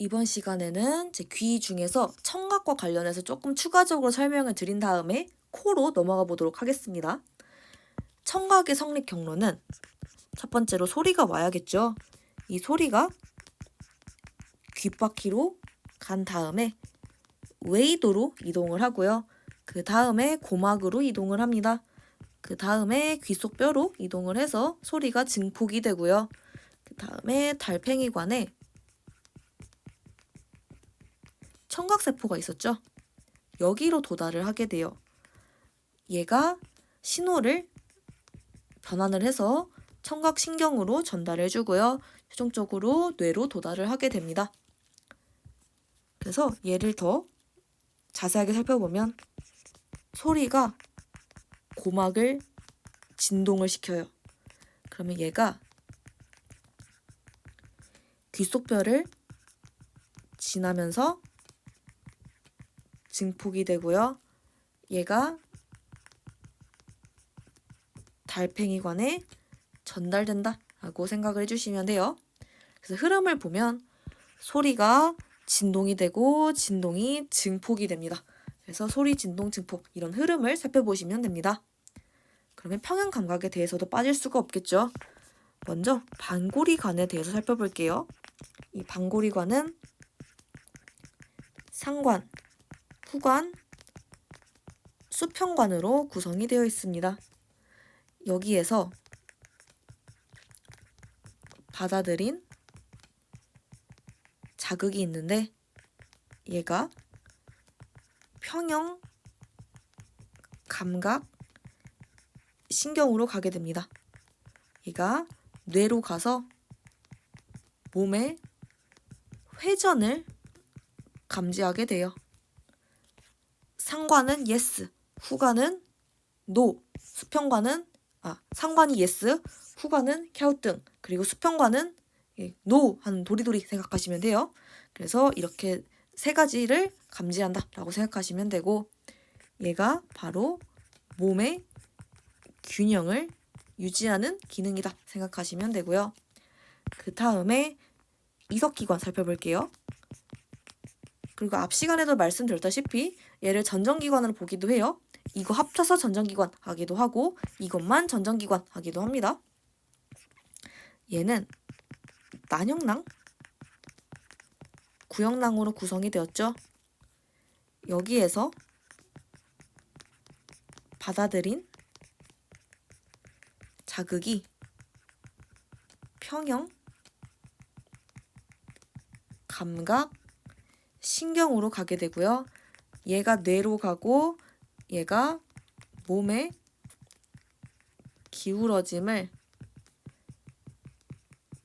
이번 시간에는 제 귀 중에서 청각과 관련해서 조금 추가적으로 설명을 드린 다음에 코로 넘어가 보도록 하겠습니다. 청각의 성립 경로는 첫 번째로 소리가 와야겠죠. 이 소리가 귓바퀴로 간 다음에 웨이도로 이동을 하고요. 그 다음에 고막으로 이동을 합니다. 그 다음에 귀 속 뼈로 이동을 해서 소리가 증폭이 되고요. 그 다음에 달팽이관에 청각세포가 있었죠. 여기로 도달을 하게 돼요. 얘가 신호를 변환을 해서 청각신경으로 전달해 주고요. 최종적으로 뇌로 도달을 하게 됩니다. 그래서 얘를 더 자세하게 살펴보면 소리가 고막을 진동을 시켜요. 그러면 얘가 귓속뼈를 지나면서 증폭이 되고요. 얘가 달팽이관에 전달된다 라고 생각을 해주시면 돼요. 그래서 흐름을 보면 소리가 진동이 되고 진동이 증폭이 됩니다. 그래서 소리, 진동, 증폭 이런 흐름을 살펴보시면 됩니다. 그러면 평형감각에 대해서도 빠질 수가 없겠죠. 먼저 반고리관에 대해서 살펴볼게요. 이 반고리관은 상관, 후관, 수평관으로 구성이 되어 있습니다. 여기에서 받아들인 자극이 있는데 얘가 평형 감각 신경으로 가게 됩니다. 얘가 뇌로 가서 몸의 회전을 감지하게 돼요. 상관은 yes, 후관은 no, 상관이 yes, 후관은 갸우뚱, 그리고 수평관은 no 하는 도리도리 생각하시면 돼요. 그래서 이렇게 세 가지를 감지한다 라고 생각하시면 되고 얘가 바로 몸의 균형을 유지하는 기능이다 생각하시면 되고요. 그 다음에 이석기관 살펴볼게요. 그리고 앞 시간에도 말씀드렸다시피 얘를 전정기관으로 보기도 해요. 이거 합쳐서 전정기관 하기도 하고 이것만 전정기관 하기도 합니다. 얘는 난형낭, 구형낭으로 구성이 되었죠. 여기에서 받아들인 자극이 평형, 감각, 신경으로 가게 되고요. 얘가 뇌로 가고 얘가 몸의 기울어짐을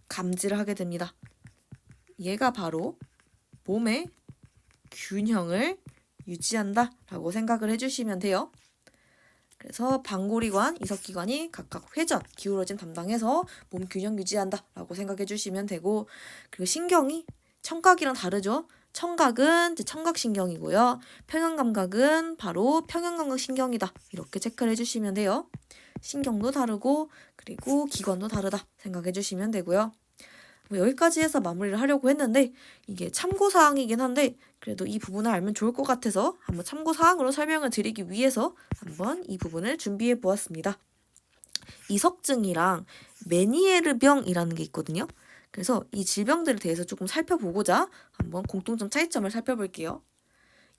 감지를 하게 됩니다. 얘가 바로 몸의 균형을 유지한다 라고 생각을 해주시면 돼요. 그래서 반고리관, 이석기관이 각각 회전, 기울어짐 담당해서 몸 균형 유지한다 라고 생각해 주시면 되고 그리고 신경이 청각이랑 다르죠. 청각은 청각신경이고요. 평형감각은 바로 평형감각신경이다. 이렇게 체크를 해주시면 돼요. 신경도 다르고 그리고 기관도 다르다 생각해 주시면 되고요. 여기까지 해서 마무리를 하려고 했는데 이게 참고사항이긴 한데 그래도 이 부분을 알면 좋을 것 같아서 한번 참고사항으로 설명을 드리기 위해서 한번 이 부분을 준비해 보았습니다. 이석증이랑 메니에르병이라는 게 있거든요. 그래서 이 질병들에 대해서 조금 살펴보고자 한번 공통점 차이점을 살펴볼게요.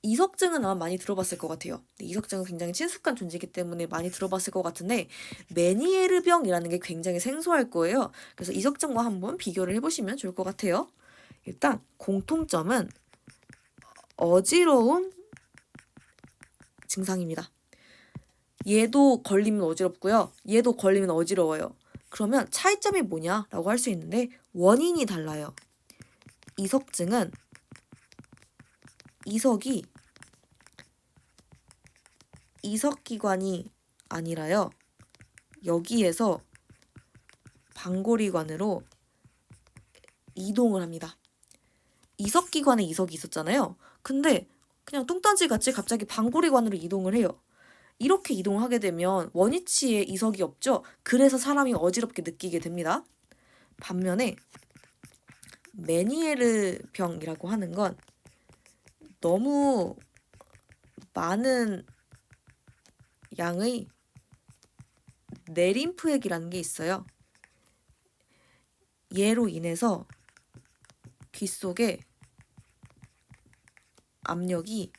이석증은 아마 많이 들어봤을 것 같아요. 이석증은 굉장히 친숙한 존재이기 때문에 많이 들어봤을 것 같은데 메니에르병이라는 게 굉장히 생소할 거예요. 그래서 이석증과 한번 비교를 해보시면 좋을 것 같아요. 일단 공통점은 어지러운 증상입니다. 얘도 걸리면 어지럽고요. 얘도 걸리면 어지러워요. 그러면 차이점이 뭐냐라고 할 수 있는데 원인이 달라요. 이석증은 이석이 이석기관이 아니라요. 여기에서 반고리관으로 이동을 합니다. 이석기관에 이석이 있었잖아요. 근데 그냥 뚱딴지같이 갑자기 반고리관으로 이동을 해요. 이렇게 이동하게 되면 원위치에 이석이 없죠. 그래서 사람이 어지럽게 느끼게 됩니다. 반면에 메니에르 병이라고 하는 건 너무 많은 양의 내림프액이라는 게 있어요. 얘로 인해서 귀 속에 압력이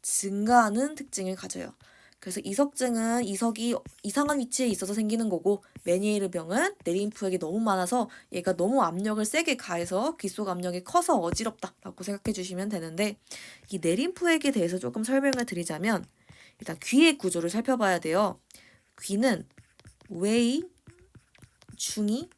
증가하는 특징을 가져요. 그래서 이석증은 이석이 이상한 위치에 있어서 생기는 거고, 메니에르 병은 내림프액이 너무 많아서 얘가 너무 압력을 세게 가해서 귀 속 압력이 커서 어지럽다라고 생각해 주시면 되는데, 이 내림프액에 대해서 조금 설명을 드리자면 일단 귀의 구조를 살펴봐야 돼요. 귀는 외이, 중이,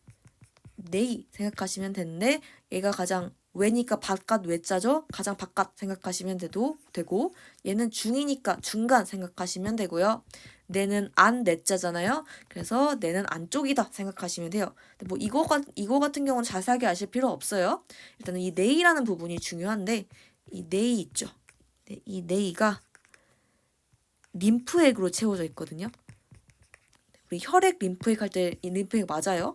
내이 생각하시면 되는데, 얘가 가장 외니까 바깥 외자죠. 가장 바깥 생각하시면 되고, 얘는 중이니까 중간 생각하시면 되고요. 내는 안 내자잖아요. 그래서 내는 안쪽이다 생각하시면 돼요. 근데 뭐 이거 같은 경우는 자세하게 아실 필요 없어요. 일단은 이 내이라는 부분이 중요한데, 이 내이 있죠. 네, 이 내이가 림프액으로 채워져 있거든요. 우리 혈액, 림프액 할 때 이 림프액 맞아요.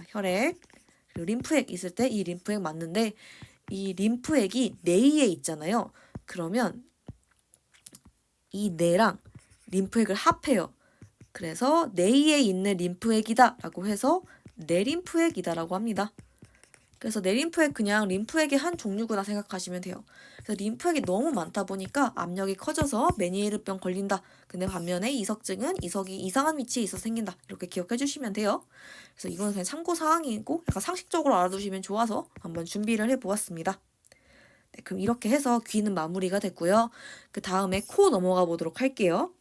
혈액, 그리고 림프액 있을 때 이 림프액 맞는데, 이 림프액이 내이에 있잖아요. 그러면 이 뇌랑 림프액을 합해요. 그래서 뇌에 있는 림프액이다 라고 해서 뇌림프액이다 라고 합니다. 그래서 뇌림프액 그냥 림프액의 한 종류구나 생각하시면 돼요. 그래서 림프액이 너무 많다 보니까 압력이 커져서 메니에르병 걸린다. 근데 반면에 이석증은 이석이 이상한 위치에 있어서 생긴다. 이렇게 기억해 주시면 돼요. 그래서 이거는 그냥 참고사항이고 약간 상식적으로 알아두시면 좋아서 한번 준비를 해보았습니다. 네, 그럼 이렇게 해서 귀는 마무리가 됐고요. 그 다음에 코 넘어가 보도록 할게요.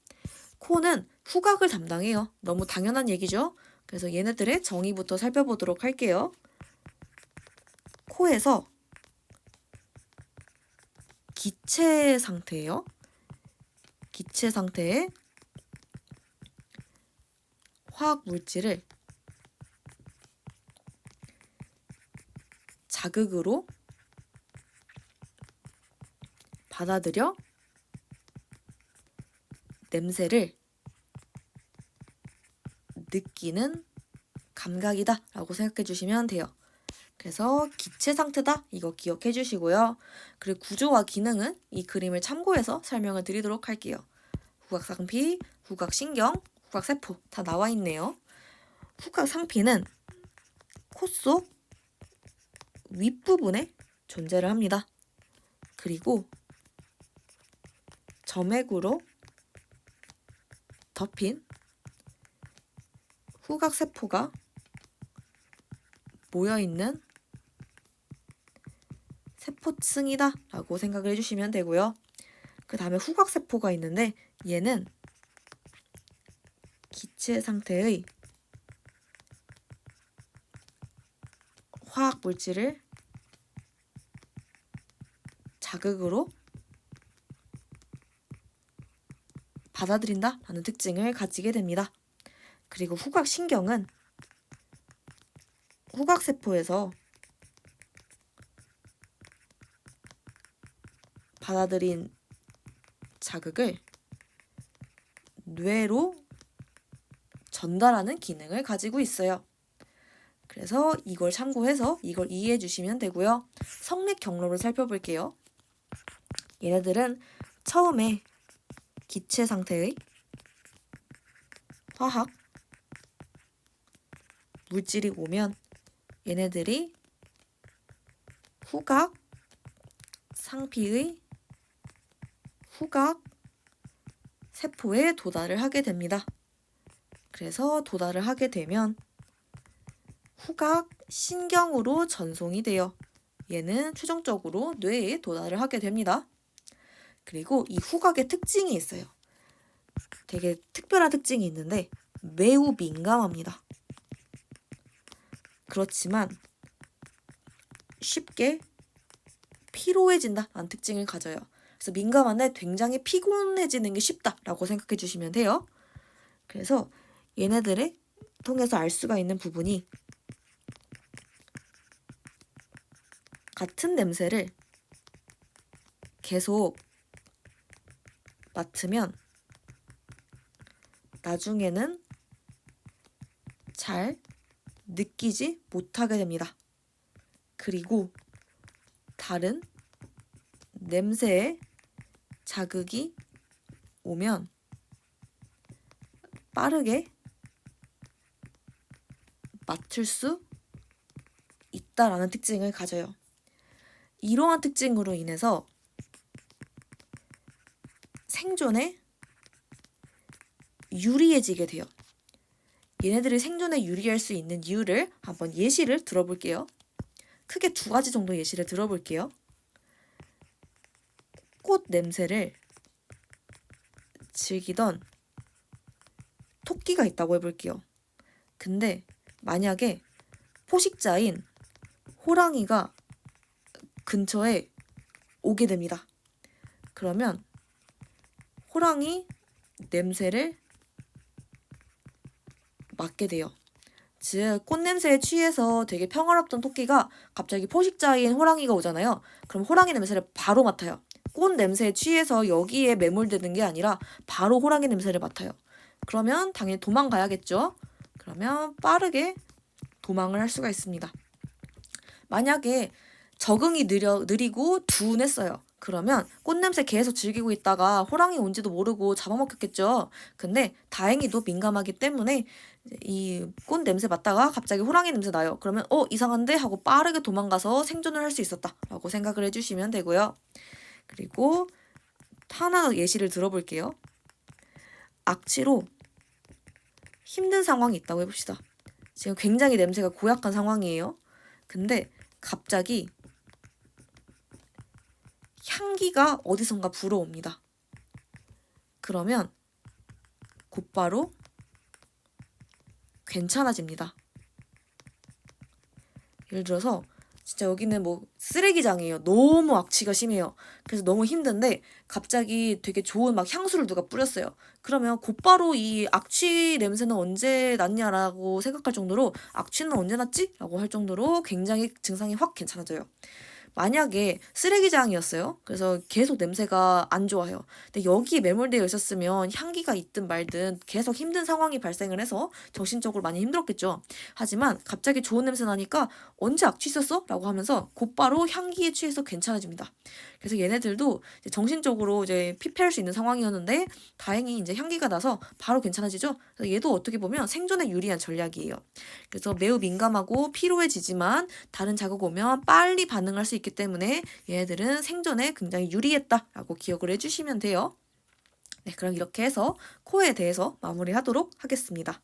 코는 후각을 담당해요. 너무 당연한 얘기죠. 그래서 얘네들의 정의부터 살펴보도록 할게요. 코에서 기체 상태예요. 기체 상태에 화학 물질을 자극으로 받아들여 냄새를 느끼는 감각이다 라고 생각해 주시면 돼요. 그래서 기체 상태다 이거 기억해 주시고요. 그리고 구조와 기능은 이 그림을 참고해서 설명을 드리도록 할게요. 후각상피, 후각신경, 후각세포 다 나와 있네요. 후각상피는 코 속 윗부분에 존재를 합니다. 그리고 점액으로 덮인 후각세포가 모여있는 세포층이다 라고 생각을 해주시면 되고요. 그 다음에 후각세포가 있는데 얘는 기체 상태의 화학 물질을 자극으로 받아들인다 라는 특징을 가지게 됩니다. 그리고 후각신경은 후각세포에서 받아들인 자극을 뇌로 전달하는 기능을 가지고 있어요. 그래서 이걸 참고해서 이걸 이해해 주시면 되고요. 성립 경로를 살펴볼게요. 얘네들은 처음에 기체 상태의 화학 물질이 오면 얘네들이 후각 상피의 후각 세포에 도달을 하게 됩니다. 그래서 도달을 하게 되면 후각 신경으로 전송이 되어 얘는 최종적으로 뇌에 도달을 하게 됩니다. 그리고 이 후각의 특징이 있어요. 되게 특별한 특징이 있는데 매우 민감합니다. 그렇지만 쉽게 피로해진다라는 특징을 가져요. 그래서 민감한데 굉장히 피곤해지는 게 쉽다라고 생각해 주시면 돼요. 그래서 얘네들을 통해서 알 수가 있는 부분이 같은 냄새를 계속 맡으면 나중에는 잘 느끼지 못하게 됩니다. 그리고 다른 냄새에 자극이 오면 빠르게 맡을 수 있다라는 특징을 가져요. 이러한 특징으로 인해서 생존에 유리해지게 돼요. 얘네들이 생존에 유리할 수 있는 이유를 한번 예시를 들어볼게요. 크게 2가지 정도 예시를 들어볼게요. 꽃 냄새를 즐기던 토끼가 있다고 해볼게요. 근데 만약에 포식자인 호랑이가 근처에 오게 됩니다. 그러면 호랑이 냄새를 맡게 돼요. 즉 꽃냄새에 취해서 되게 평화롭던 토끼가 갑자기 포식자인 호랑이가 오잖아요. 그럼 호랑이 냄새를 바로 맡아요. 꽃 냄새에 취해서 여기에 매몰되는 게 아니라 바로 호랑이 냄새를 맡아요. 그러면 당연히 도망가야겠죠. 그러면 빠르게 도망을 할 수가 있습니다. 만약에 적응이 느리고 둔했어요. 그러면 꽃냄새 계속 즐기고 있다가 호랑이 온지도 모르고 잡아먹혔겠죠. 근데 다행히도 민감하기 때문에 이 꽃 냄새 맡다가 갑자기 호랑이 냄새 나요. 그러면 이상한데 하고 빠르게 도망가서 생존을 할 수 있었다라고 생각을 해주시면 되고요. 그리고 하나 예시를 들어볼게요. 악취로 힘든 상황이 있다고 해봅시다. 지금 굉장히 냄새가 고약한 상황이에요. 근데 갑자기 향기가 어디선가 불어옵니다. 그러면 곧바로 괜찮아집니다. 예를 들어서 진짜 여기는 뭐 쓰레기장이에요. 너무 악취가 심해요. 그래서 너무 힘든데 갑자기 되게 좋은 막 향수를 누가 뿌렸어요. 그러면 곧바로 이 악취 냄새는 언제 났냐라고 생각할 정도로 악취는 언제 났지? 라고 할 정도로 굉장히 증상이 확 괜찮아져요. 만약에 쓰레기장이었어요. 그래서 계속 냄새가 안 좋아요. 근데 여기에 매몰되어 있었으면 향기가 있든 말든 계속 힘든 상황이 발생을 해서 정신적으로 많이 힘들었겠죠. 하지만 갑자기 좋은 냄새 나니까 언제 악취 있었어? 라고 하면서 곧바로 향기에 취해서 괜찮아집니다. 그래서 얘네들도 이제 정신적으로 이제 피폐할 수 있는 상황이었는데 다행히 이제 향기가 나서 바로 괜찮아지죠. 그래서 얘도 어떻게 보면 생존에 유리한 전략이에요. 그래서 매우 민감하고 피로해지지만 다른 자극 오면 빨리 반응할 수 있기 때문에 얘네들은 생존에 굉장히 유리했다라고 기억을 해주시면 돼요. 네, 그럼 이렇게 해서 코에 대해서 마무리하도록 하겠습니다.